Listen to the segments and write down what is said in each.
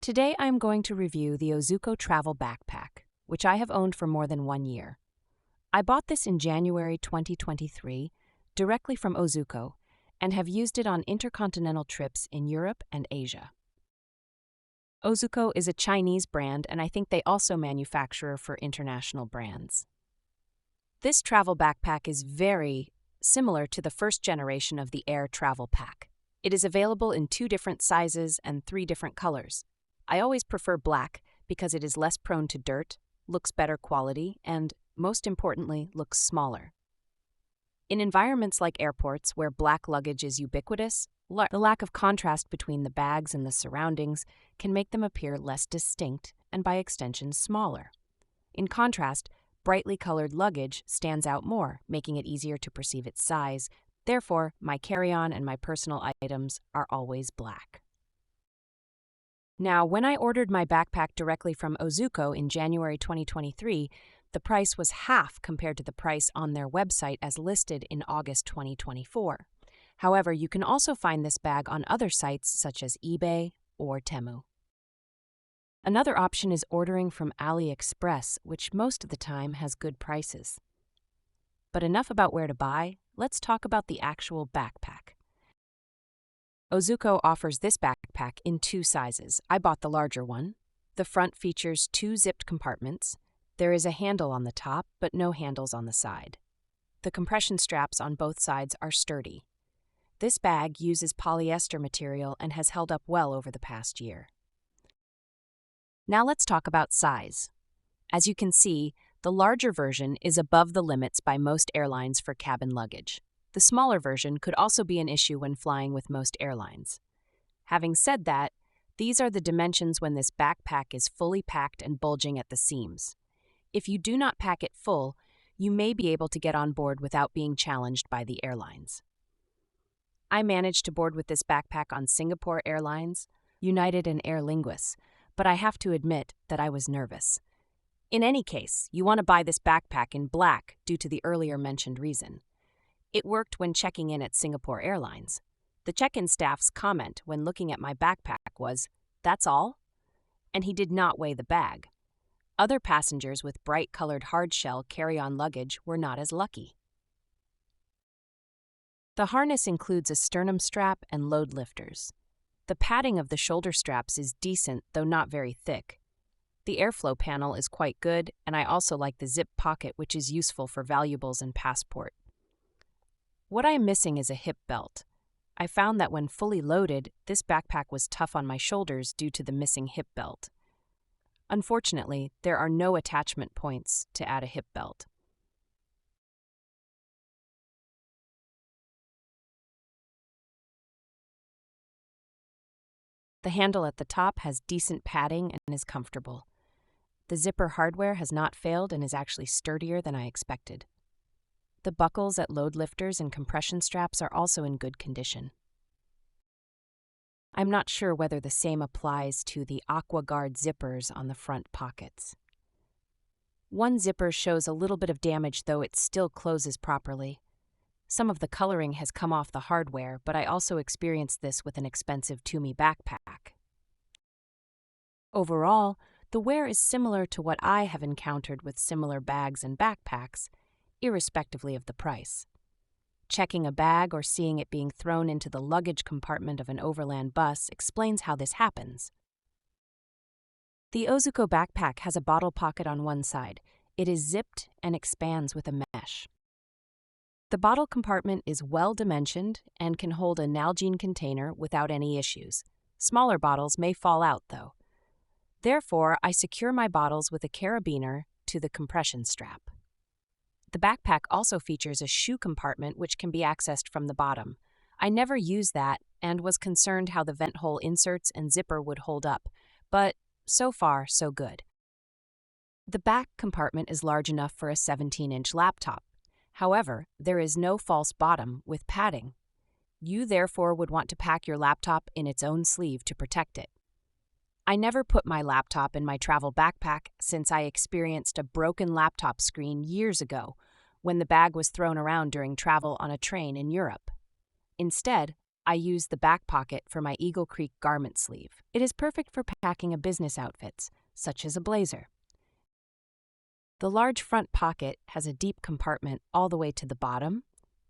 Today I am going to review the Ozuko Travel Backpack, which I have owned for more than 1 year. I bought this in January 2023 directly from Ozuko and have used it on intercontinental trips in Europe and Asia. Ozuko is a Chinese brand, and I think they also manufacture for international brands. This travel backpack is very similar to the first generation of the Air Travel Pack. It is available in 2 different sizes and 3 different colors. I always prefer black because it is less prone to dirt, looks better quality, and, most importantly, looks smaller. In environments like airports where black luggage is ubiquitous, the lack of contrast between the bags and the surroundings can make them appear less distinct and, by extension, smaller. In contrast, brightly colored luggage stands out more, making it easier to perceive its size. Therefore, my carry-on and my personal items are always black. Now, when I ordered my backpack directly from Ozuko in January 2023, the price was half compared to the price on their website as listed in August 2024. However, you can also find this bag on other sites such as eBay or Temu. Another option is ordering from AliExpress, which most of the time has good prices. But enough about where to buy, let's talk about the actual backpack. Ozuko offers this backpack in 2 sizes. I bought the larger one. The front features 2 zipped compartments. There is a handle on the top, but no handles on the side. The compression straps on both sides are sturdy. This bag uses polyester material and has held up well over the past year. Now let's talk about size. As you can see, the larger version is above the limits by most airlines for cabin luggage. The smaller version could also be an issue when flying with most airlines. Having said that, these are the dimensions when this backpack is fully packed and bulging at the seams. If you do not pack it full, you may be able to get on board without being challenged by the airlines. I managed to board with this backpack on Singapore Airlines, United, and Aer Lingus, but I have to admit that I was nervous. In any case, you want to buy this backpack in black due to the earlier mentioned reason. It worked when checking in at Singapore Airlines. The check-in staff's comment when looking at my backpack was, "That's all?" And he did not weigh the bag. Other passengers with bright-colored hardshell carry-on luggage were not as lucky. The harness includes a sternum strap and load lifters. The padding of the shoulder straps is decent, though not very thick. The airflow panel is quite good, and I also like the zip pocket, which is useful for valuables and passport. What I am missing is a hip belt. I found that when fully loaded, this backpack was tough on my shoulders due to the missing hip belt. Unfortunately, there are no attachment points to add a hip belt. The handle at the top has decent padding and is comfortable. The zipper hardware has not failed and is actually sturdier than I expected. The buckles at load lifters and compression straps are also in good condition. I'm not sure whether the same applies to the AquaGuard zippers on the front pockets. One zipper shows a little bit of damage, though it still closes properly. Some of the coloring has come off the hardware, but I also experienced this with an expensive Tumi backpack. Overall, the wear is similar to what I have encountered with similar bags and backpacks, irrespectively of the price. Checking a bag or seeing it being thrown into the luggage compartment of an overland bus explains how this happens. The Ozuko backpack has a bottle pocket on one side. It is zipped and expands with a mesh. The bottle compartment is well dimensioned and can hold a Nalgene container without any issues. Smaller bottles may fall out, though. Therefore, I secure my bottles with a carabiner to the compression strap. The backpack also features a shoe compartment which can be accessed from the bottom. I never used that and was concerned how the vent hole inserts and zipper would hold up, but so far, so good. The back compartment is large enough for a 17-inch laptop. However, there is no false bottom with padding. You therefore would want to pack your laptop in its own sleeve to protect it. I never put my laptop in my travel backpack since I experienced a broken laptop screen years ago when the bag was thrown around during travel on a train in Europe. Instead, I use the back pocket for my Eagle Creek garment sleeve. It is perfect for packing a business outfits, such as a blazer. The large front pocket has a deep compartment all the way to the bottom,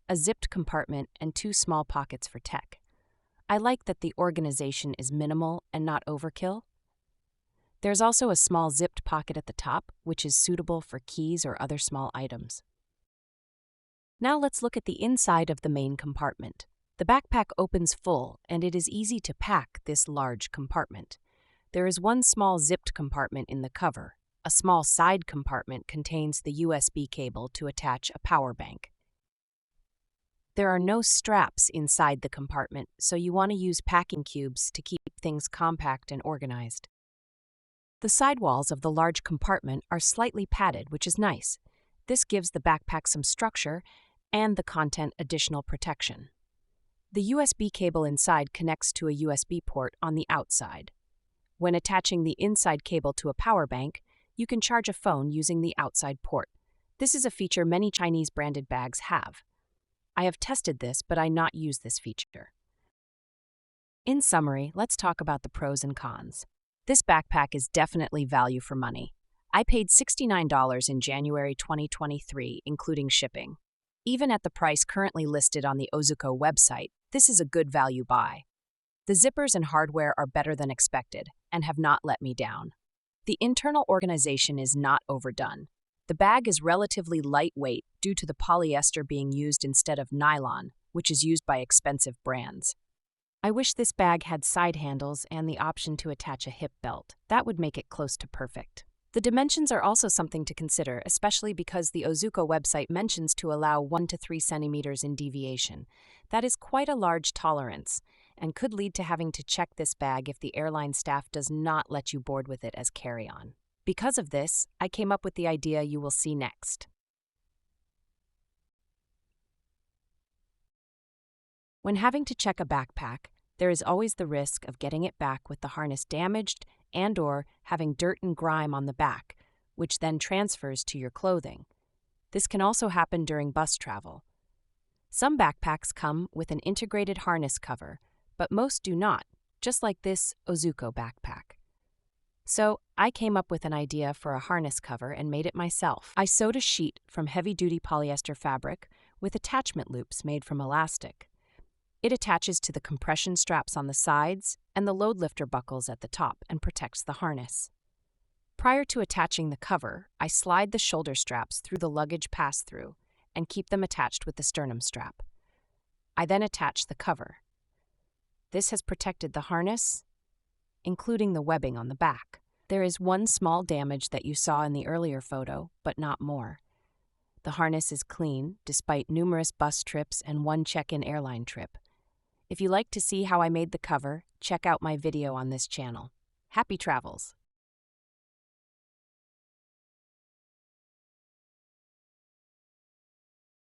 a zipped compartment, and 2 small pockets for tech. I like that the organization is minimal and not overkill. There's also a small zipped pocket at the top, which is suitable for keys or other small items. Now let's look at the inside of the main compartment. The backpack opens full, and it is easy to pack this large compartment. There is one small zipped compartment in the cover. A small side compartment contains the USB cable to attach a power bank. There are no straps inside the compartment, so you want to use packing cubes to keep things compact and organized. The sidewalls of the large compartment are slightly padded, which is nice. This gives the backpack some structure and the content additional protection. The USB cable inside connects to a USB port on the outside. When attaching the inside cable to a power bank, you can charge a phone using the outside port. This is a feature many Chinese branded bags have. I have tested this, but I not use this feature. In summary, let's talk about the pros and cons. This backpack is definitely value for money. I paid $69 in January 2023, including shipping. Even at the price currently listed on the Ozuko website, this is a good value buy. The zippers and hardware are better than expected and have not let me down. The internal organization is not overdone. The bag is relatively lightweight due to the polyester being used instead of nylon, which is used by expensive brands. I wish this bag had side handles and the option to attach a hip belt. That would make it close to perfect. The dimensions are also something to consider, especially because the Ozuko website mentions to allow 1 to 3 centimeters in deviation. That is quite a large tolerance, and could lead to having to check this bag if the airline staff does not let you board with it as carry-on. Because of this, I came up with the idea you will see next. When having to check a backpack, there is always the risk of getting it back with the harness damaged and/or having dirt and grime on the back, which then transfers to your clothing. This can also happen during bus travel. Some backpacks come with an integrated harness cover, but most do not, just like this Ozuko backpack. So, I came up with an idea for a harness cover and made it myself. I sewed a sheet from heavy-duty polyester fabric with attachment loops made from elastic. It attaches to the compression straps on the sides and the load lifter buckles at the top and protects the harness. Prior to attaching the cover, I slide the shoulder straps through the luggage pass-through and keep them attached with the sternum strap. I then attach the cover. This has protected the harness, including the webbing on the back. There is one small damage that you saw in the earlier photo, but not more. The harness is clean, despite numerous bus trips and one check-in airline trip. If you like to see how I made the cover, check out my video on this channel. Happy travels!